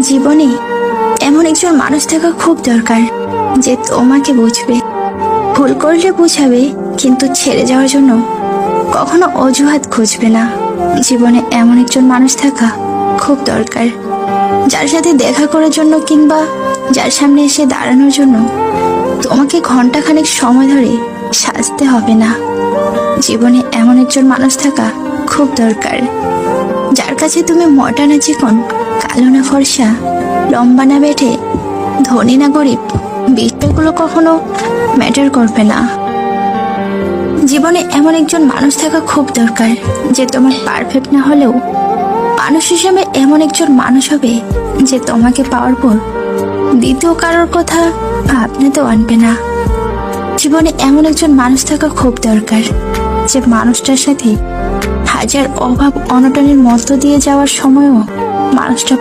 জীবনে এমন একজন মানুষ থাকা খুব দরকার যে তোমাকে বুঝবে, ভুল করলে বুঝাবে, কিন্তু ছেড়ে যাওয়ার জন্য কখনো অজুহাত খুঁজবে না। জীবনে এমন একজন মানুষ থাকা খুব দরকার যার সাথে দেখা করার জন্য কিংবা যার সামনে এসে দাঁড়ানোর জন্য তোমাকে ঘন্টাখানেক সময় ধরে সাজতে হবে না। জীবনে এমন একজন মানুষ থাকা খুব দরকার যার কাছে তুমি মোটা না চিকন, কালো না ফর্সা, লম্বা না বেঠে, ধনী না গরিব, বিষয়গুলো কখনো ম্যাটার করবে না। জীবনে এমন একজন মানুষ থাকা খুব দরকার যে তোমার পারফেক্ট না হলেও মানুষ হিসেবে এমন একজন মানুষ হবে যে তোমাকে পাওয়ার পর দ্বিতীয় কারোর কথা ভাবনাতেও আনবে না। জীবনে এমন একজন মানুষ থাকা খুব দরকার যে মানুষটার সাথে হাজার অভাব অনটনের মধ্য দিয়ে যাওয়ার সময়ও মানুষটা